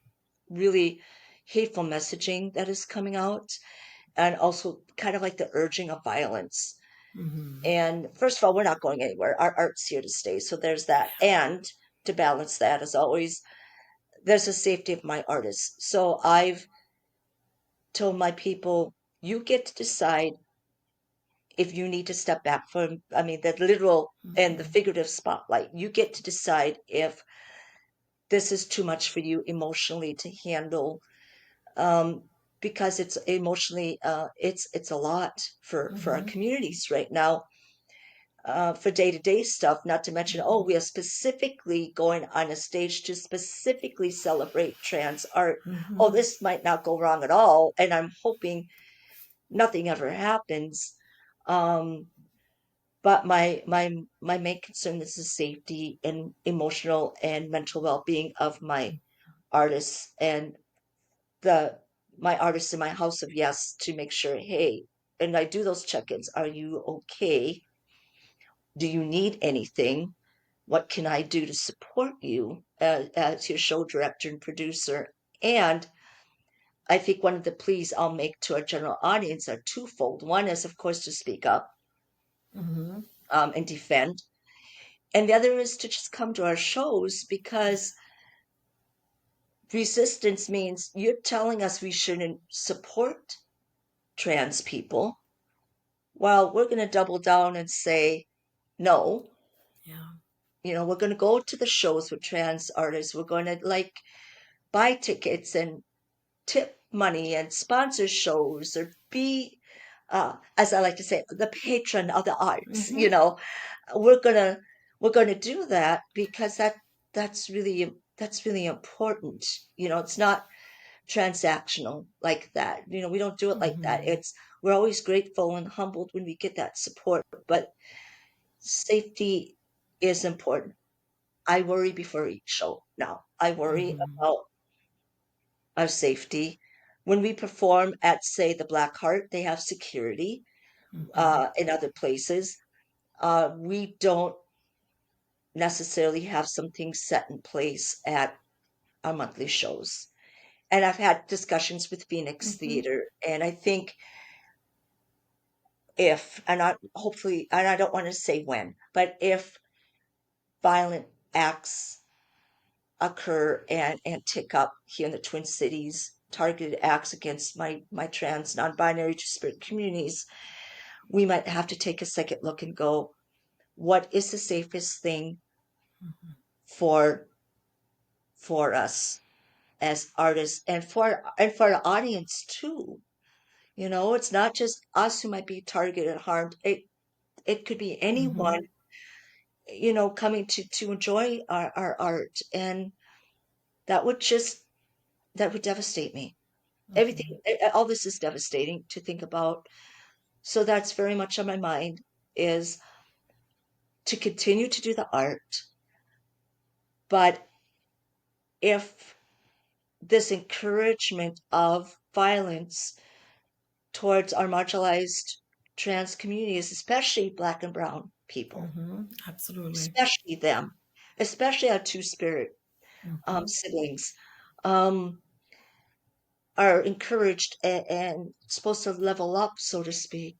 [SPEAKER 2] really hateful messaging that is coming out, and also kind of like the urging of violence.
[SPEAKER 1] Hmm.
[SPEAKER 2] And first of all, we're not going anywhere. Our art's here to stay. So there's that. And to balance that, as always, there's the safety of my artists. So I've told my people, you get to decide if you need to step back from, I mean, the literal and the
[SPEAKER 1] Hmm.
[SPEAKER 2] figurative spotlight. You get to decide if this is too much for you emotionally to handle, um, because it's emotionally, it's a lot for our
[SPEAKER 1] Hmm.
[SPEAKER 2] communities right now, for day-to-day stuff, not to mention, oh, we
[SPEAKER 1] Hmm.
[SPEAKER 2] are specifically going on a stage to specifically celebrate trans art. Oh,
[SPEAKER 1] Hmm.
[SPEAKER 2] this might not go wrong at all, and I'm hoping nothing ever happens. Um, but my main concern is the safety and emotional and mental well-being of my artists and the my artists in my house of yes, to make sure, hey, and I do those check-ins. Are you okay? Do you need anything? What can I do to support you as your show director and producer? And I think one of the pleas I'll make to our general audience are twofold. One is, of course, to speak up,
[SPEAKER 1] Hmm.
[SPEAKER 2] and defend. And the other is to just come to our shows, because resistance means you're telling us we shouldn't support trans people. Well, we're going to double down and say, no,
[SPEAKER 1] Yeah.
[SPEAKER 2] we're going to go to the shows with trans artists. We're going to like buy tickets and tip money and sponsor shows, or be, as I like to say, the patron of the arts.
[SPEAKER 1] Hmm.
[SPEAKER 2] We're gonna we're gonna do that because that's really important. It's not transactional like that. We don't do it like that.
[SPEAKER 1] Hmm.
[SPEAKER 2] It's We're always grateful and humbled when we get that support, but safety is important. I worry before each show now. I worry
[SPEAKER 1] Hmm.
[SPEAKER 2] about our safety. When we perform at, say, the Black Heart, they have security.
[SPEAKER 1] Hmm.
[SPEAKER 2] In other places, we don't necessarily have something set in place at our monthly shows. And I've had discussions with Phoenix
[SPEAKER 1] Hmm.
[SPEAKER 2] Theater, and I think if, and I hopefully, and I don't want to say when, but if violent acts occur and tick up here in the Twin Cities targeted acts against my trans, non-binary, two-spirit communities, we might have to take a second look and go, what is the safest thing for us as artists, and for the audience too? It's not just us who might be targeted, harmed. It could be anyone,
[SPEAKER 1] Mm-hmm.
[SPEAKER 2] coming to enjoy our art, and that would just that would devastate me. Everything,
[SPEAKER 1] Mm-hmm.
[SPEAKER 2] all this is devastating to think about. So that's very much on my mind, is to continue to do the art, but if this encouragement of violence towards our marginalized trans communities, especially Black and Brown people,
[SPEAKER 1] Mm-hmm. Absolutely.
[SPEAKER 2] especially them, especially our two spirit
[SPEAKER 1] Mm-hmm.
[SPEAKER 2] siblings, um, are encouraged and supposed to level up, so to speak.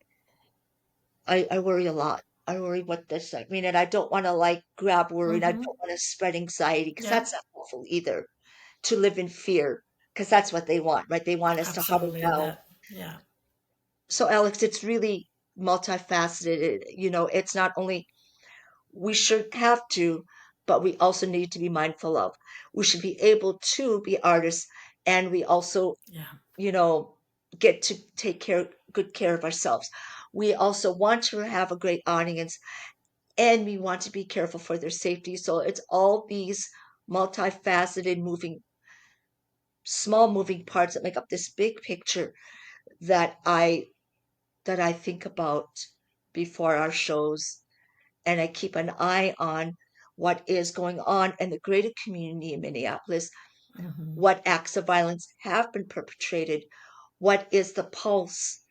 [SPEAKER 2] I worry a lot. I worry what this I mean, and I don't want to like grab worry, and I
[SPEAKER 1] Mm-hmm.
[SPEAKER 2] don't want to spread anxiety, because
[SPEAKER 1] Yeah,
[SPEAKER 2] that's not helpful either. To live in fear, because that's what they want, right? They want us to huddle
[SPEAKER 1] absolutely.
[SPEAKER 2] down.
[SPEAKER 1] That, yeah.
[SPEAKER 2] So, Alex, it's really multifaceted. It's not only we should have to, but we also need to be mindful of. We should be able to be artists, and we also,
[SPEAKER 1] Yeah.
[SPEAKER 2] you know, get to take good care of ourselves. We also want to have a great audience, and we want to be careful for their safety. So it's all these multifaceted, small moving parts that make up this big picture that I think about before our shows, and I keep an eye on what is going on in the greater community in Minneapolis,
[SPEAKER 1] Mm-hmm.
[SPEAKER 2] what acts of violence have been perpetrated, what is the pulse,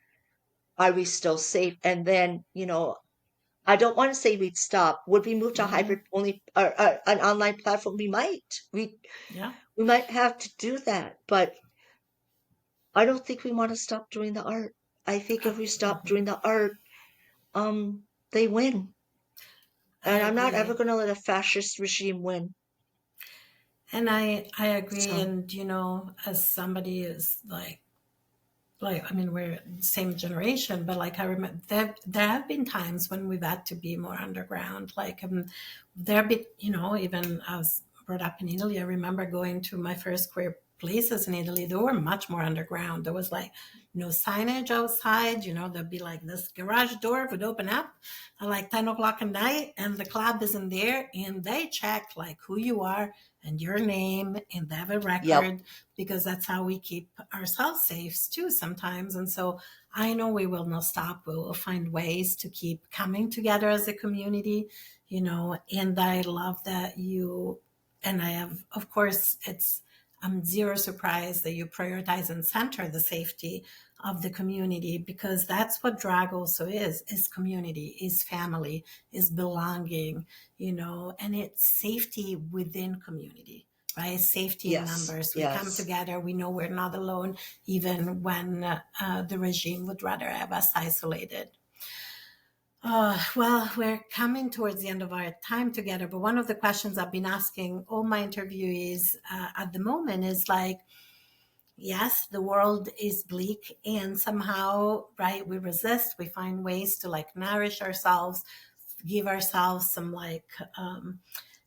[SPEAKER 2] are we still safe? And then, I don't want to say we'd stop. Would we move to
[SPEAKER 1] Mm-hmm.
[SPEAKER 2] hybrid only, or an online platform? We might.
[SPEAKER 1] Yeah.
[SPEAKER 2] We might have to do that, but I don't think we want to stop doing the art. I think if we stop
[SPEAKER 1] Mm-hmm.
[SPEAKER 2] doing the art, they win.
[SPEAKER 1] I
[SPEAKER 2] And I'm not ever
[SPEAKER 1] agree.
[SPEAKER 2] going to let a fascist regime win.
[SPEAKER 1] And I agree.
[SPEAKER 2] So,
[SPEAKER 1] And, as somebody is like, I mean, we're the same generation, but like, I remember there have been times when we've had to be more underground. Like, there have been, even I was brought up in Italy. I remember going to my first queer places in Italy. They were much more underground. There was like no signage outside. There'd be like this garage door would open up at like 10 o'clock at night, and the club isn't there, and they check like who you are and your name, and they have a
[SPEAKER 2] yep.
[SPEAKER 1] record, because that's how we keep ourselves safe too sometimes. And so I know we will not stop. We will find ways to keep coming together as a community, and I love that and I have, of course, I'm zero surprised that you prioritize and center the safety of the community, because that's what drag also is community, is family, is belonging, and it's safety within community, right? Safety in
[SPEAKER 2] Yes.
[SPEAKER 1] numbers. We come
[SPEAKER 2] Yes.
[SPEAKER 1] together. We know we're not alone, even when the regime would rather have us isolated. Well, we're coming towards the end of our time together, but one of the questions I've been asking all my interviewees at the moment is like, yes, the world is bleak, and somehow, right, we resist. We find ways to like nourish ourselves, give ourselves some like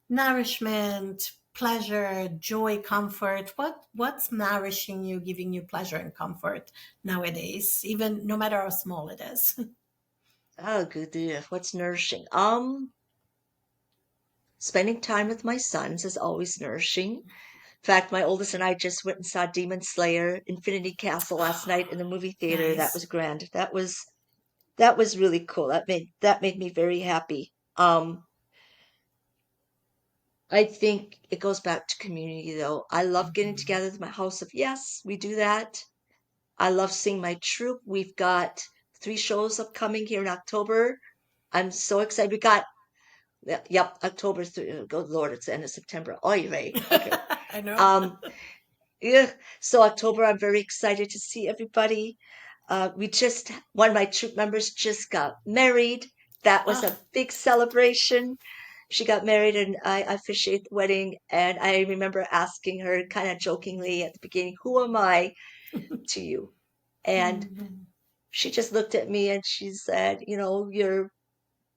[SPEAKER 1] nourishment, pleasure, joy, comfort. What's nourishing you, giving you pleasure and comfort nowadays, even no matter how small it is?
[SPEAKER 2] Oh, good. Yeah. What's nourishing? Spending time with my sons is always nourishing. In fact, my oldest and I just went and saw Demon Slayer Infinity Castle last night in the movie theater. That
[SPEAKER 1] Nice.
[SPEAKER 2] was grand. That was really cool. That made me very happy. I think it goes back to community though. I love getting
[SPEAKER 1] Mhm.
[SPEAKER 2] together with my house of yes, we do that. I love seeing my troupe. We've got 3 shows upcoming here in October. I'm so excited. We got yep, October good Lord, it's the end of September. Oh, you're right. Okay.
[SPEAKER 1] I know.
[SPEAKER 2] Um, yeah. So October, I'm very excited to see everybody. One of my troop members just got married. That was
[SPEAKER 1] Oh,
[SPEAKER 2] a big celebration. she got married, and I officiated the wedding. And I remember asking her kind of jokingly at the beginning, "Who am I to you?" And
[SPEAKER 1] Mhm.
[SPEAKER 2] she just looked at me and she said, "You're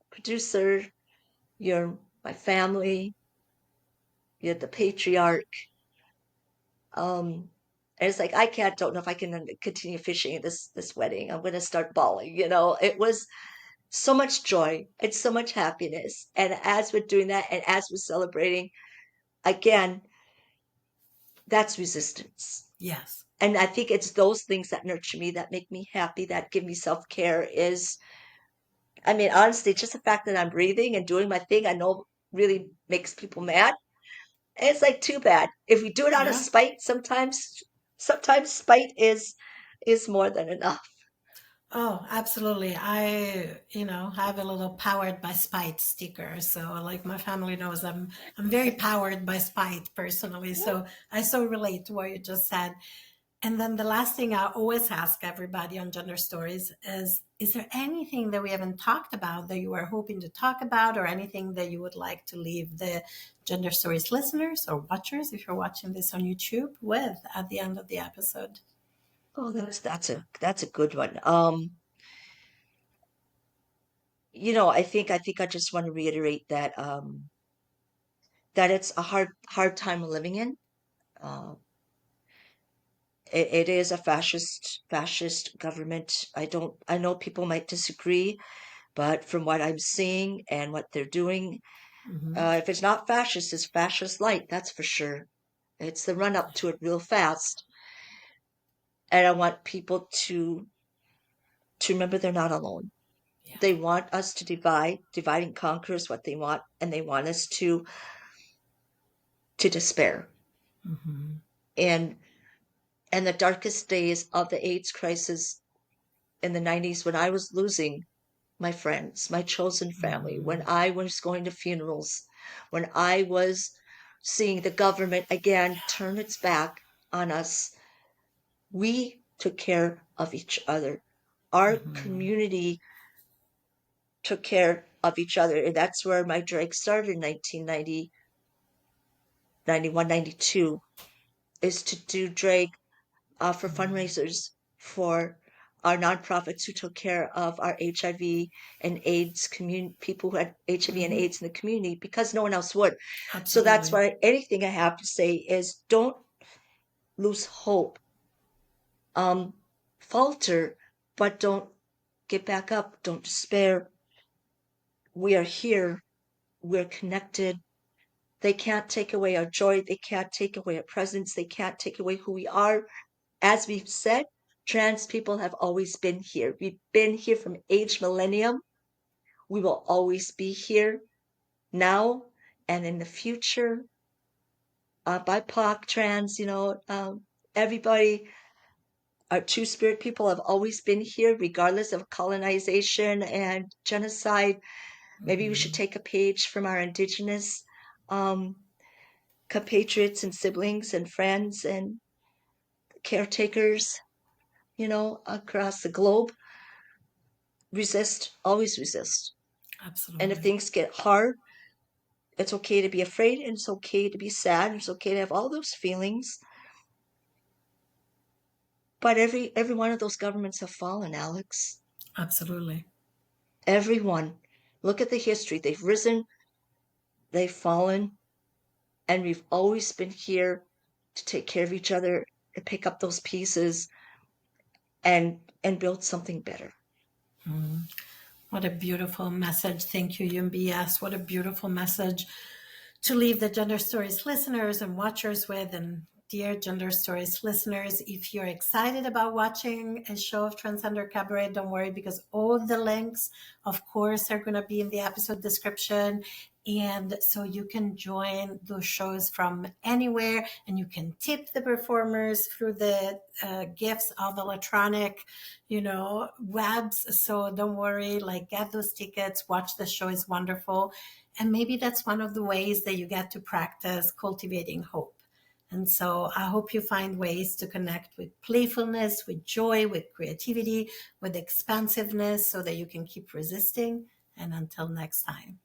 [SPEAKER 2] producer, you're my family, you're the patriarch." Um, and it's like, don't know if I can continue fishing this wedding. I'm going to start bawling. It was so much joy and so much happiness. And as we're doing that, and as we're celebrating, again, that's resistance.
[SPEAKER 1] Yes.
[SPEAKER 2] And I think it's those things that nurture me, that make me happy, that give me self-care. I mean, honestly, just the fact that I'm breathing and doing my thing, I know really makes people mad. And it's like, too bad. If we do it out of
[SPEAKER 1] Yeah.
[SPEAKER 2] spite, sometimes spite is more than enough.
[SPEAKER 1] Oh, absolutely. I have a little powered by spite sticker. So like my family knows I'm very powered by spite personally. So I so relate to what you just said. And then the last thing I always ask everybody on gender stories is there anything that we haven't talked about that you are hoping to talk about, or anything that you would like to leave the gender stories listeners or watchers, if you're watching this on YouTube, with at the end of the episode?
[SPEAKER 2] Oh, that's a good one. I think I just want to reiterate that it's a hard time we're living in. Uh, it is a fascist government. I know people might disagree, but from what I'm seeing and what they're doing,
[SPEAKER 1] Hmm.
[SPEAKER 2] if it's not fascist, it's fascist light, that's for sure. It's the run up to it real fast. And I want people to remember they're not alone.
[SPEAKER 1] Yeah.
[SPEAKER 2] They want us to divide and conquer is what they want, and they want us to despair.
[SPEAKER 1] Hmm.
[SPEAKER 2] And the darkest days of the AIDS crisis in the 90s, when I was losing my friends, my chosen family, when
[SPEAKER 1] Hmm.
[SPEAKER 2] I was going to funerals, when I was seeing the government again turn its back on us, we took care of each other. Our
[SPEAKER 1] Hmm.
[SPEAKER 2] community took care of each other. And that's where my drag started in 1990, 91, 92, is to do drag for fundraisers for our nonprofits who took care of our HIV and AIDS community, people who had HIV and
[SPEAKER 1] Hmm.
[SPEAKER 2] AIDS in the community, because no one else would. So that's
[SPEAKER 1] Absolutely.
[SPEAKER 2] why anything I have to say is, don't lose hope. Um, Falter, but don't get back up. Don't despair. We are here. We're connected. They can't take away our joy. They can't take away our presence. They can't take away who we are. As we've said, trans people have always been here. We've been here from age millennium. We will always be here now and in the future. BIPOC, trans, everybody, our two spirit people have always been here, regardless of colonization and genocide. Maybe we should
[SPEAKER 1] Hmm.
[SPEAKER 2] take a page from our indigenous um, compatriots and siblings and friends and caretakers, across the globe. Resist, always resist. And if
[SPEAKER 1] Absolutely.
[SPEAKER 2] things get hard, it's okay to be afraid, and it's okay to be sad, and it's okay to have all those feelings. But every one of those governments have fallen, Alex.
[SPEAKER 1] Absolutely.
[SPEAKER 2] Every one. Look at the history. They've risen, they've fallen, and we've always been here to take care of each other and pick up those pieces and build something better.
[SPEAKER 1] Mm. What a beautiful message. Thank you, Eun Bee Yes. What a beautiful message to leave the Gender Stories listeners and watchers with. And dear Gender Stories listeners, if you're excited about watching a show of Transcender Cabaret, don't worry, because all the links, of course, are going to be in the episode description. And so you can join those shows from anywhere, and you can tip the performers through the gifts of electronic, webs. So don't worry, like get those tickets, watch the show, is wonderful. And maybe that's one of the ways that you get to practice cultivating hope. And so I hope you find ways to connect with playfulness, with joy, with creativity, with expansiveness, so that you can keep resisting. And until next time.